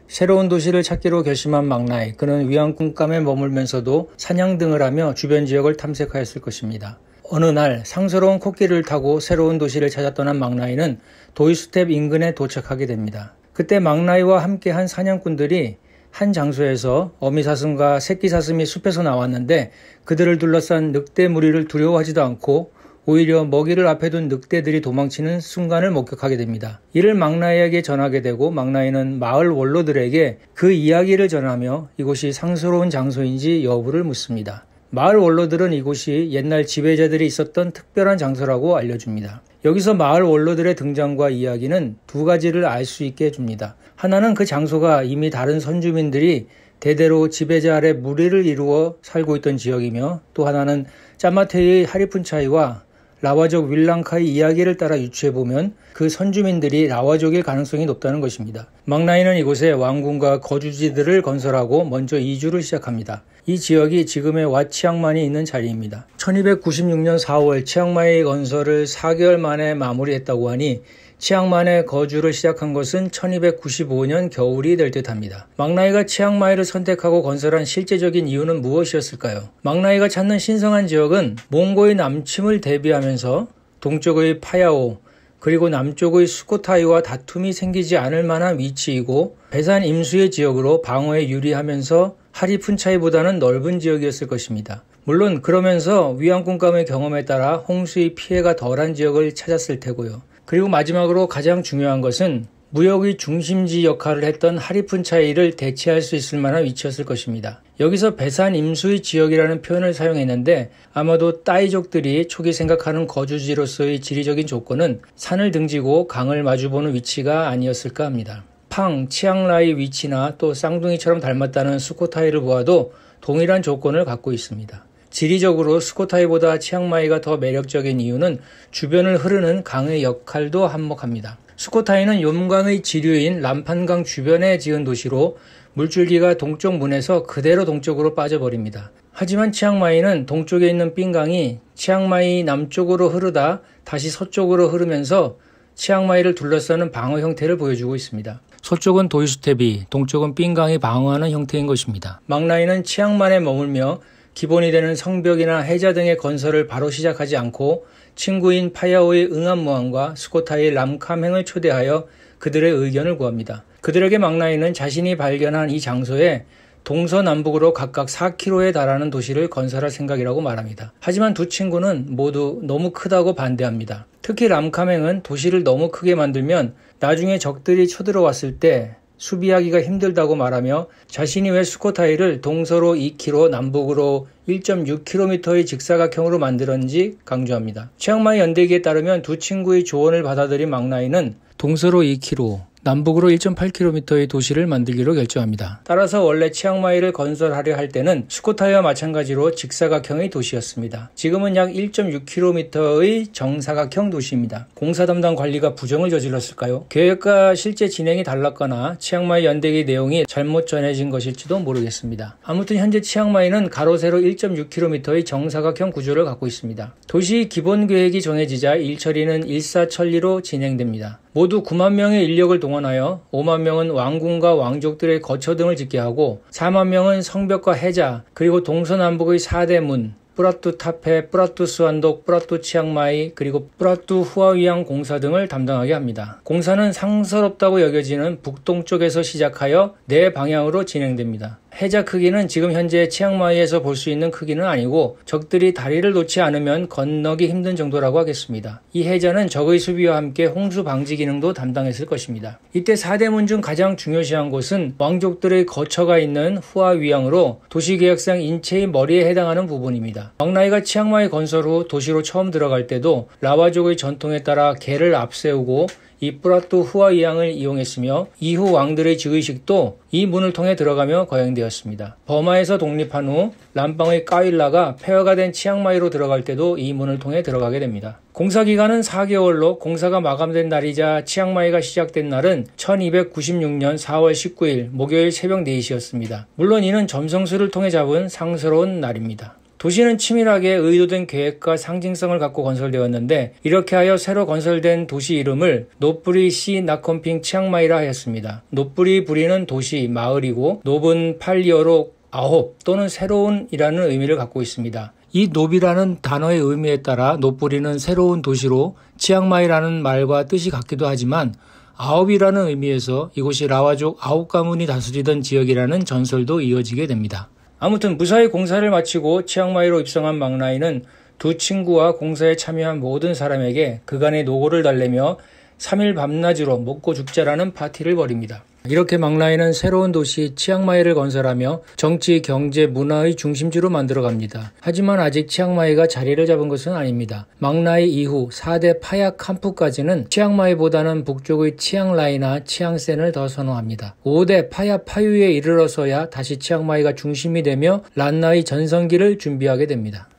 새로운 도시를 찾기로 결심한 망나이, 그는 위안군감에 머물면서도 사냥 등을 하며 주변 지역을 탐색하였을 것입니다. 어느 날 상스러운 코끼리를 타고 새로운 도시를 찾아 떠난 망나이는 도이스텝 인근에 도착하게 됩니다. 그때 망나이와 함께한 사냥꾼들이 한 장소에서 어미사슴과 새끼사슴이 숲에서 나왔는데 그들을 둘러싼 늑대 무리를 두려워하지도 않고 오히려 먹이를 앞에 둔 늑대들이 도망치는 순간을 목격하게 됩니다. 이를 망나이에게 전하게 되고 망나이는 마을 원로들에게 그 이야기를 전하며 이곳이 상스러운 장소인지 여부를 묻습니다. 마을 원로들은 이곳이 옛날 지배자들이 있었던 특별한 장소라고 알려줍니다. 여기서 마을 원로들의 등장과 이야기는 두 가지를 알 수 있게 해줍니다. 하나는 그 장소가 이미 다른 선주민들이 대대로 지배자 아래 무리를 이루어 살고 있던 지역이며, 또 하나는 짜마테이의 하리푼차이와 라와족 윌랑카의 이야기를 따라 유추해보면 그 선주민들이 라와족일 가능성이 높다는 것입니다. 망나이는 이곳에 왕궁과 거주지들을 건설하고 먼저 이주를 시작합니다. 이 지역이 지금의 와 치앙만이 있는 자리입니다. 1296년 4월 치앙마이 건설을 4개월 만에 마무리했다고 하니 치앙마이에 거주를 시작한 것은 1295년 겨울이 될 듯합니다. 망나이가 치앙마이를 선택하고 건설한 실제적인 이유는 무엇이었을까요? 망나이가 찾는 신성한 지역은 몽고의 남침을 대비하면서 동쪽의 파야오 그리고 남쪽의 수코타이와 다툼이 생기지 않을 만한 위치이고, 배산 임수의 지역으로 방어에 유리하면서 하리푼차이보다는 넓은 지역이었을 것입니다. 물론 그러면서 위안군감의 경험에 따라 홍수의 피해가 덜한 지역을 찾았을 테고요. 그리고 마지막으로 가장 중요한 것은 무역의 중심지 역할을 했던 하리푼차이를 대체할 수 있을 만한 위치였을 것입니다. 여기서 배산 임수의 지역이라는 표현을 사용했는데 아마도 따이족들이 초기 생각하는 거주지로서의 지리적인 조건은 산을 등지고 강을 마주보는 위치가 아니었을까 합니다. 팡, 치앙라이 위치나 또 쌍둥이처럼 닮았다는 수코타이를 보아도 동일한 조건을 갖고 있습니다. 지리적으로 수코타이보다 치앙마이가 더 매력적인 이유는 주변을 흐르는 강의 역할도 한몫합니다. 수코타이는 욤강의 지류인 람판강 주변에 지은 도시로 물줄기가 동쪽 문에서 그대로 동쪽으로 빠져버립니다. 하지만 치앙마이는 동쪽에 있는 삥강이 치앙마이 남쪽으로 흐르다 다시 서쪽으로 흐르면서 치앙마이를 둘러싸는 방어 형태를 보여주고 있습니다. 서쪽은 도이수테비, 동쪽은 삥강이 방어하는 형태인 것입니다. 망나이는 치앙마이에 머물며 기본이 되는 성벽이나 해자 등의 건설을 바로 시작하지 않고 친구인 파야오의 응암무항과 수코타이의 람캄행을 초대하여 그들의 의견을 구합니다. 그들에게 망나이는 자신이 발견한 이 장소에 동서남북으로 각각 4km에 달하는 도시를 건설할 생각이라고 말합니다. 하지만 두 친구는 모두 너무 크다고 반대합니다. 특히 람캄행은 도시를 너무 크게 만들면 나중에 적들이 쳐들어왔을 때 수비하기가 힘들다고 말하며 자신이 왜 수코타이를 동서로 2km, 남북으로 1.6km의 직사각형으로 만들었는지 강조합니다. 치앙마이 연대기에 따르면 두 친구의 조언을 받아들인 망나이는 동서로 2km, 남북으로 1.8km의 도시를 만들기로 결정합니다. 따라서 원래 치앙마이를 건설하려 할 때는 수코타이와 마찬가지로 직사각형의 도시였습니다. 지금은 약 1.6km의 정사각형 도시입니다. 공사 담당 관리가 부정을 저질렀을까요? 계획과 실제 진행이 달랐거나 치앙마이 연대기 내용이 잘못 전해진 것일지도 모르겠습니다. 아무튼 현재 치앙마이는 가로 세로 1.6km의 정사각형 구조를 갖고 있습니다. 도시 기본 계획이 정해지자 일처리는 일사천리로 진행됩니다. 모두 9만 명의 인력을 동원하여 5만 명은 왕궁과 왕족들의 거처 등을 짓게 하고 4만 명은 성벽과 해자, 그리고 동서남북의 4대 문, 뿌라투 타페, 뿌라투 수안독, 뿌라투 치앙마이, 그리고 뿌라투 후아위앙 공사 등을 담당하게 합니다. 공사는 상스럽다고 여겨지는 북동쪽에서 시작하여 네 방향으로 진행됩니다. 해자 크기는 지금 현재 치앙마이에서 볼 수 있는 크기는 아니고 적들이 다리를 놓지 않으면 건너기 힘든 정도라고 하겠습니다. 이 해자는 적의 수비와 함께 홍수 방지 기능도 담당했을 것입니다. 이때 4대 문 중 가장 중요시한 곳은 왕족들의 거처가 있는 후아위앙으로 도시계획상 인체의 머리에 해당하는 부분입니다. 망나이가 치앙마이 건설 후 도시로 처음 들어갈 때도 라와족의 전통에 따라 개를 앞세우고 이 뿌라투 후아위앙을 이용했으며 이후 왕들의 즉위식도 이 문을 통해 들어가며 거행되었습니다. 버마에서 독립한 후 람방의 까일라가 폐허가 된 치앙마이로 들어갈 때도 이 문을 통해 들어가게 됩니다. 공사 기간은 4개월로 공사가 마감된 날이자 치앙마이가 시작된 날은 1296년 4월 19일 목요일 새벽 4시였습니다. 물론 이는 점성술을 통해 잡은 상스러운 날입니다. 도시는 치밀하게 의도된 계획과 상징성을 갖고 건설되었는데 이렇게 하여 새로 건설된 도시 이름을 노뿌리 시 나컴핑 치앙마이라 하였습니다. 노뿌리 부리는 도시, 마을이고 노은 팔리어로 9 또는 새로운이라는 의미를 갖고 있습니다. 이 노비라는 단어의 의미에 따라 노뿌리는 새로운 도시로 치앙마이라는 말과 뜻이 같기도 하지만 9이라는 의미에서 이곳이 라와족 9가문이 다스리던 지역이라는 전설도 이어지게 됩니다. 아무튼 무사히 공사를 마치고 치앙마이로 입성한 망나이는 두 친구와 공사에 참여한 모든 사람에게 그간의 노고를 달래며 3일 밤낮으로 먹고 죽자라는 파티를 벌입니다. 이렇게 망나이는 새로운 도시 치앙마이를 건설하며 정치, 경제, 문화의 중심지로 만들어갑니다. 하지만 아직 치앙마이가 자리를 잡은 것은 아닙니다. 망나이 이후 4대 파약 칸푸까지는 치앙마이보다는 북쪽의 치앙라이나 치앙센을 더 선호합니다. 5대 파야 파유에 이르러서야 다시 치앙마이가 중심이 되며 란나의 전성기를 준비하게 됩니다.